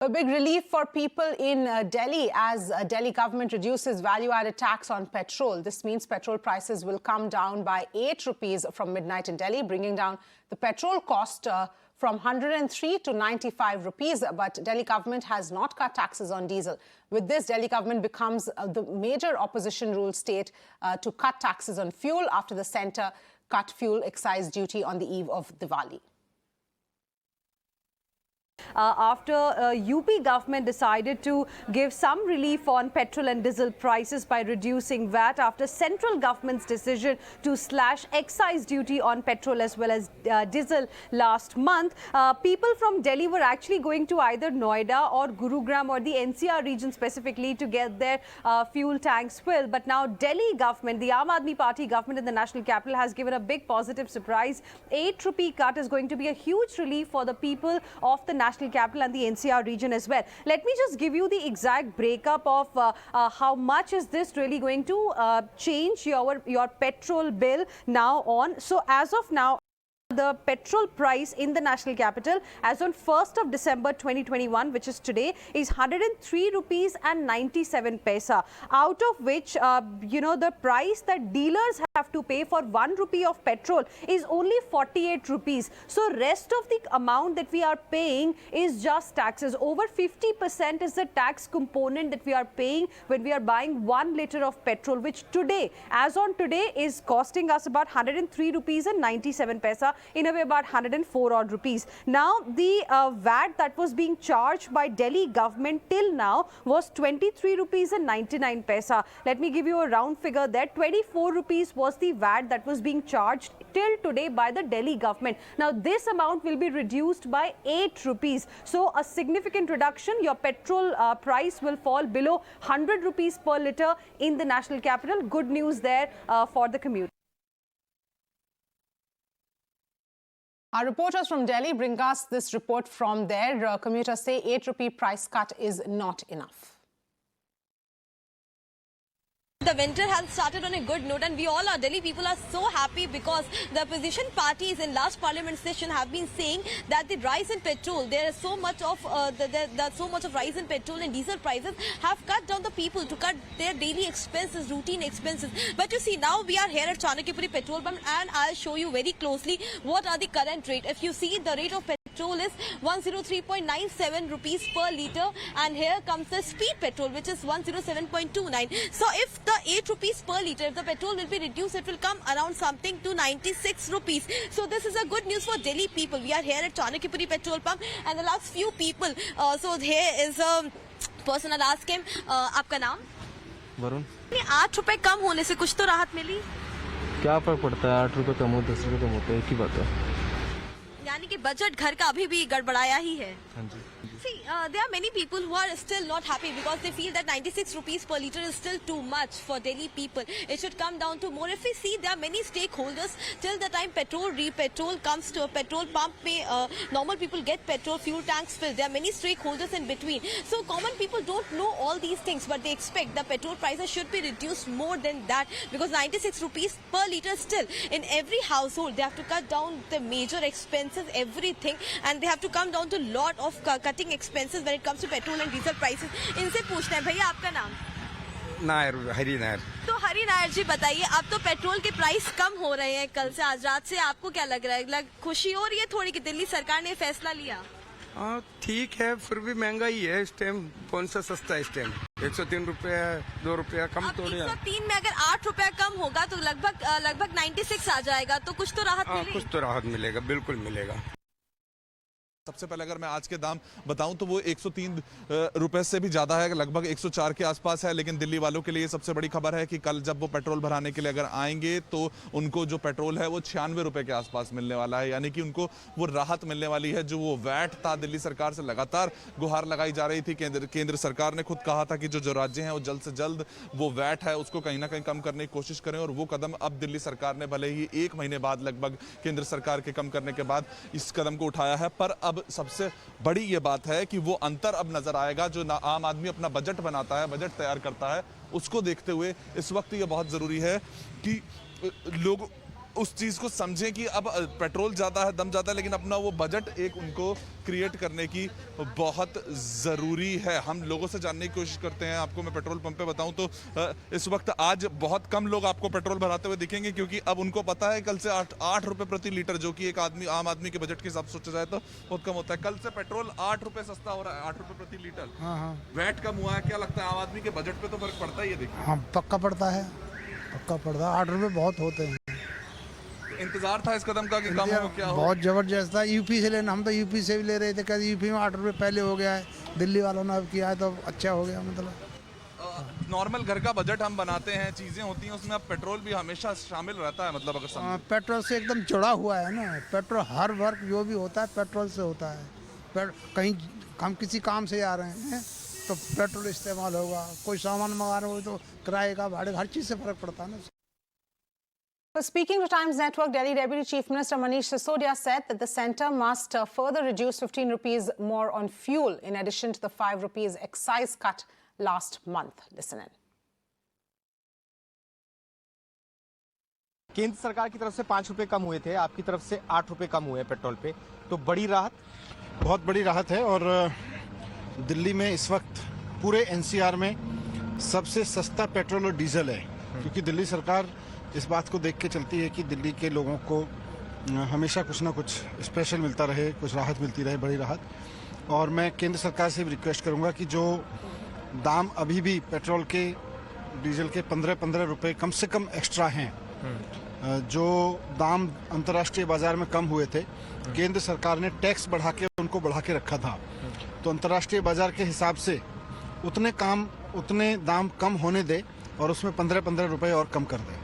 A big relief for people in Delhi as Delhi government reduces value-added tax on petrol. This means petrol prices will come down by 8 rupees from midnight in Delhi, bringing down the petrol cost from 103 to 95 rupees. But Delhi government has not cut taxes on diesel. With this, Delhi government becomes the major opposition ruled state to cut taxes on fuel after the centre cut fuel excise duty on the eve of Diwali. After UP government decided to give some relief on petrol and diesel prices by reducing VAT after central government's decision to slash excise duty on petrol as well as diesel last month, people from Delhi were actually going to either Noida or Gurugram or the NCR region specifically to get their fuel tanks filled. But now Delhi government, the Aam Aadmi Party government in the national capital, has given a big positive surprise. 8 rupee cut is going to be a huge relief for the people of the national capital and the NCR region as well. Let me just give you the exact breakup of how much is this really going to change your petrol bill now on. So as of now, the petrol price in the national capital as on 1st of December 2021, which is today, is 103 rupees and 97 paisa, out of which the price that dealers have to pay for 1 rupee of petrol is only 48 rupees. So rest of the amount that we are paying is just taxes. Over 50% is the tax component that we are paying when we are buying 1 liter of petrol, which today, as on today, is costing us about 103 rupees and 97 paisa. In a way about 104 odd rupees. Now the VAT that was being charged by Delhi government till now was 23 rupees and 99 paisa. Let me give you a round figure there. 24 rupees was the VAT that was being charged till today by the Delhi government. Now this amount will be reduced by 8 rupees. So a significant reduction. Your petrol price will fall below 100 rupees per litre in the national capital. Good news there for the commute. Our reporters from Delhi bring us this report from there. Commuters say 8 rupee price cut is not enough. The winter has started on a good note, and we all are Delhi people are so happy because the opposition parties in last parliament session have been saying that the rise in petrol, there is so much of rise in petrol and diesel prices have cut down the people to cut their daily expenses, routine expenses. But you see, now we are here at Chanakyapuri petrol pump, and I'll show you very closely what are the current rate. If you see, the rate of petrol is 103.97 rupees per litre, and here comes the speed petrol, which is 107.29. So if the 8 rupees per litre, if the petrol will be reduced, it will come around something to 96 rupees. So this is a good news for Delhi people. We are here at Chanakyapuri petrol pump, and the last few people. So here is a person. I'll ask him. आपका नाम? वरुण. 8 रुपए कम होने से कुछ तो राहत मिली? क्या फर्क पड़ता है? 8 रुपए कम हो 10 रुपए कम होते हैं, एक ही बात है. यानी कि बजट घर का अभी भी गड़बड़ाया ही है. हाँ जी. See, there are many people who are still not happy because they feel that 96 rupees per litre is still too much for Delhi people. It should come down to more. If we see, there are many stakeholders. Till the time petrol comes to a petrol pump, normal people get petrol, fuel tanks filled. There are many stakeholders in between. So common people don't know all these things, but they expect the petrol prices should be reduced more than that, because 96 rupees per litre still in every household. They have to cut down the major expenses, everything, and they have to come down to a lot of cutting expenses when it comes to petrol and diesel prices. इनसे पूछना है, भैया आपका नाम? नायर, हरी नायर. तो हरी नायर जी, बताइए, अब तो पेट्रोल के प्राइस कम हो रहे हैं कल से, आज रात से. आपको क्या लग रहा है? खुशी हो रही है थोड़ी कि दिल्ली सरकार ने फैसला लिया? हाँ ठीक है, फिर भी महंगा ही है इस टाइम. कौन सा सस्ता है इस टाइम? 103 रुपया, 2 रुपया कम तो नहीं. 103 में अगर 8 रुपया कम होगा तो लगभग 96 आ जाएगा. तो कुछ तो राहत मिलेगी? कुछ तो राहत मिलेगा, बिल्कुल मिलेगा. सबसे पहले अगर मैं आज के दाम बताऊं तो वो 103 रुपए से भी ज्यादा है, लगभग 104 के आसपास है. लेकिन दिल्ली वालों के लिए सबसे बड़ी खबर है कि कल जब वो पेट्रोल भराने के लिए अगर आएंगे तो उनको जो पेट्रोल है वो 96 रुपए के आसपास मिलने वाला है. यानी कि उनको वो राहत मिलने वाली है. जो वो वैट था, दिल्ली सरकार से लगातार गुहार लगाई जा रही थी. केंद्र सरकार ने खुद कहा था कि जो राज्य हैं वो जल्द से जल्द वो वैट है उसको कहीं ना कहीं कम करने की कोशिश करें, और वो कदम अब दिल्ली सरकार ने भले ही 1 महीने बाद लगभग केंद्र सरकार के कम करने के बाद इस कदम को उठाया है. पर अब सबसे बड़ी ये बात है कि वो अंतर अब नजर आएगा. जो आम आदमी अपना बजट बनाता है, बजट तैयार करता है, उसको देखते हुए इस वक्त ये बहुत जरूरी है कि लोग उस चीज़ को समझें कि अब पेट्रोल ज़्यादा है, दम ज़्यादा है, लेकिन अपना वो बजट एक उनको क्रिएट करने की बहुत ज़रूरी है। हम लोगों से जानने की कोशिश करते हैं। आपको मैं पेट्रोल पंप पे बताऊं तो इस वक्त आज बहुत कम लोग आपको पेट्रोल भराते हुए दिखेंगे, क्योंकि अब उनको पता है कल से 8 रुपये प्रति लीटर, जो कि एक आम आदमी के बजट के हिसाब से सोचा जाए तो बहुत कम होता है। कल से पेट्रोल 8 रुपये सस्ता हो रहा है, 8 रुपये प्रति लीटर। हाँ। वैट कम हुआ है, क्या लगता है आम आदमी के बजट पे तो फर्क पड़ता ही है? देखिए हाँ, पक्का पड़ता है, 8 रुपये बहुत होते हैं। इंतजार था इस कदम का कि कम हो, क्या हो? बहुत जबरदस्त था। यूपी से लेना, हम तो यूपी से भी ले रहे थे, कहते यूपी में 8 रुपये पहले हो गया है, दिल्ली वालों ने अब किया है तो अच्छा हो गया। मतलब नॉर्मल घर का बजट हम बनाते हैं, चीजें होती हैं, उसमें अब पेट्रोल भी हमेशा शामिल रहता है। मतलब अगर पेट्रोल से एकदम जुड़ा हुआ है ना, पेट्रोल हर वर्क जो भी होता है पेट्रोल से होता है। कहीं हम किसी काम से आ रहे हैं तो पेट्रोल इस्तेमाल होगा, कोई सामान मंगा रहे हो तो किराए का, भाड़े, हर चीज़ से फर्क पड़ता है ना। But speaking to Times Network, Delhi Deputy Chief Minister Manish Sisodia said that the centre must further reduce 15 rupees more on fuel in addition to the 5 rupees excise cut last month. Listen in. केंद्र सरकार की तरफ से 5 रुपए कम हुए थे, आपकी तरफ से 8 रुपए कम हुए पेट्रोल पे, तो बड़ी राहत। बहुत बड़ी राहत है। और दिल्ली में इस वक्त पूरे एनसीआर में सबसे सस्ता पेट्रोल और डीजल है, क्योंकि दिल्ली सरकार इस बात को देख के चलती है कि दिल्ली के लोगों को हमेशा कुछ ना कुछ स्पेशल मिलता रहे, कुछ राहत मिलती रहे, बड़ी राहत। और मैं केंद्र सरकार से भी रिक्वेस्ट करूंगा कि जो दाम अभी भी पेट्रोल के, डीजल के 15-15 रुपए कम से कम एक्स्ट्रा हैं, जो दाम अंतर्राष्ट्रीय बाजार में कम हुए थे, केंद्र सरकार ने टैक्स बढ़ा के उनको बढ़ा के रखा था, तो अंतर्राष्ट्रीय बाजार के हिसाब से उतने दाम कम होने दे और उसमें 15-15 रुपए और कम कर दे।